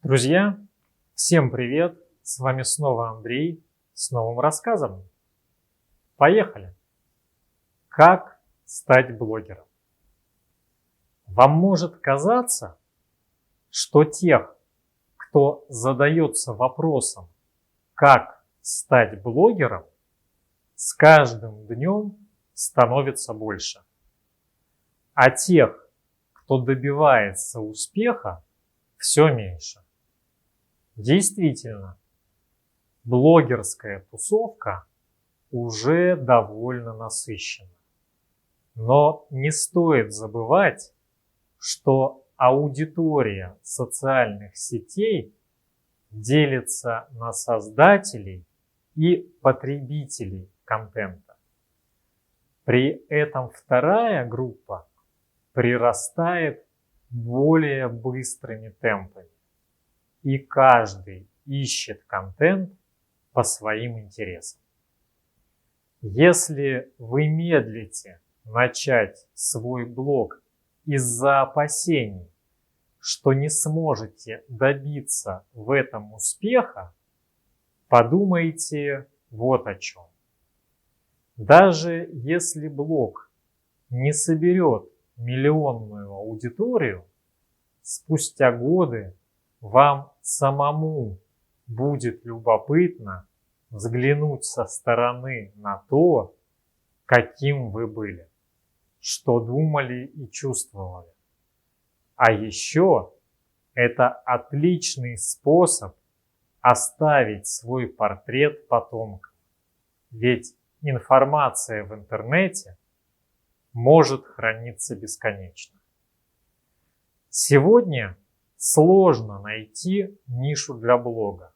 Друзья, всем привет! С вами снова Андрей с новым рассказом. Поехали! Как стать блогером? Вам может казаться, что тех, кто задается вопросом, как стать блогером, с каждым днем становится больше. А тех, кто добивается успеха, все меньше. Действительно, блогерская тусовка уже довольно насыщена. Но не стоит забывать, что аудитория социальных сетей делится на создателей и потребителей контента. При этом вторая группа прирастает более быстрыми темпами. И каждый ищет контент по своим интересам. Если вы медлите начать свой блог из-за опасений, что не сможете добиться в этом успеха, подумайте вот о чем. Даже если блог не соберет миллионную аудиторию, спустя годы вам самому будет любопытно взглянуть со стороны на то, каким вы были, что думали и чувствовали. А еще это отличный способ оставить свой портрет потомкам. Ведь информация в интернете может храниться бесконечно. Сегодня сложно найти нишу для блога,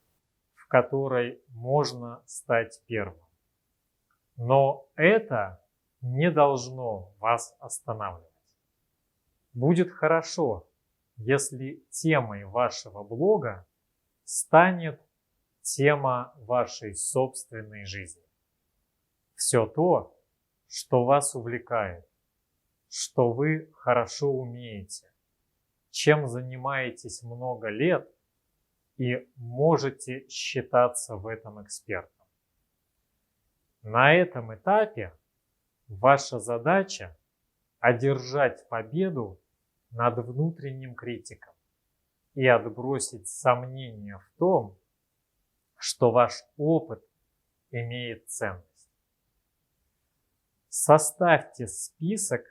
в которой можно стать первым. Но это не должно вас останавливать. Будет хорошо, если темой вашего блога станет тема вашей собственной жизни. Все то, что вас увлекает, что вы хорошо умеете, чем занимаетесь много лет и можете считаться в этом экспертом. На этом этапе ваша задача одержать победу над внутренним критиком и отбросить сомнения в том, что ваш опыт имеет ценность. Составьте список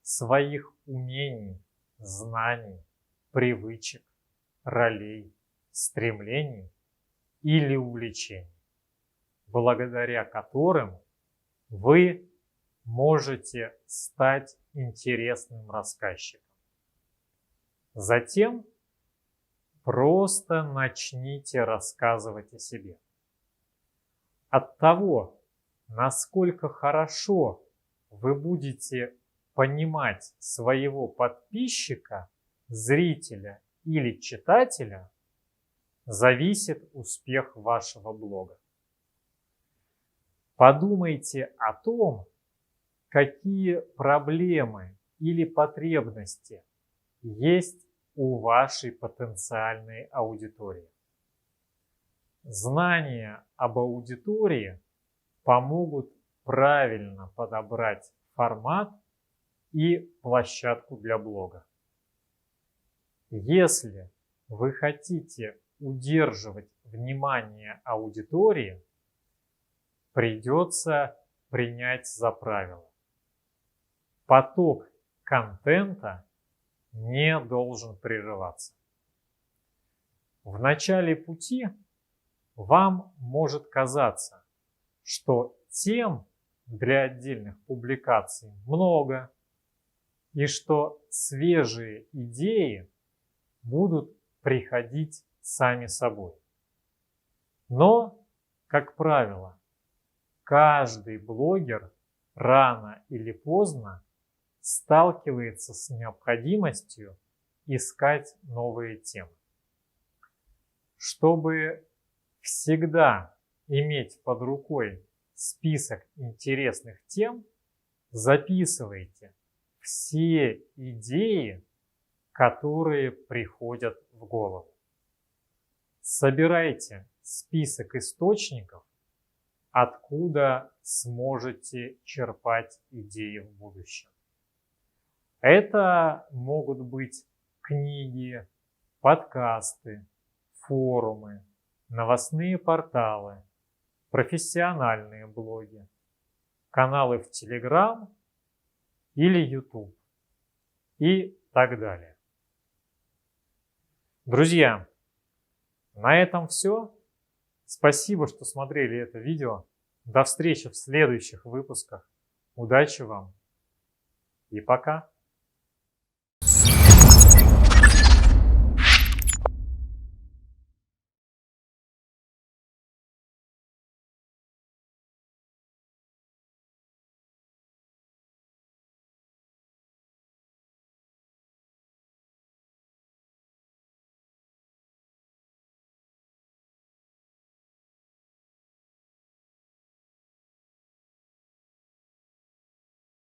своих умений, знаний, привычек, ролей, стремлений или увлечений, благодаря которым вы можете стать интересным рассказчиком. Затем просто начните рассказывать о себе. От того, насколько хорошо вы будете понимать своего подписчика, зрителя или читателя, зависит успех вашего блога. Подумайте о том, какие проблемы или потребности есть у вашей потенциальной аудитории. Знания об аудитории помогут правильно подобрать формат и площадку для блога. Если вы хотите удерживать внимание аудитории, придется принять за правило: поток контента не должен прерываться. В начале пути вам может казаться, что тем для отдельных публикаций много, и что свежие идеи будут приходить сами собой. Но, как правило, каждый блогер рано или поздно сталкивается с необходимостью искать новые темы. Чтобы всегда иметь под рукой список интересных тем, записывайте все идеи, которые приходят в голову. Собирайте список источников, откуда сможете черпать идеи в будущем. Это могут быть книги, подкасты, форумы, новостные порталы, профессиональные блоги, каналы в Telegram или YouTube и так далее. Друзья, на этом все. Спасибо, что смотрели это видео. До встречи в следующих выпусках. Удачи вам и пока!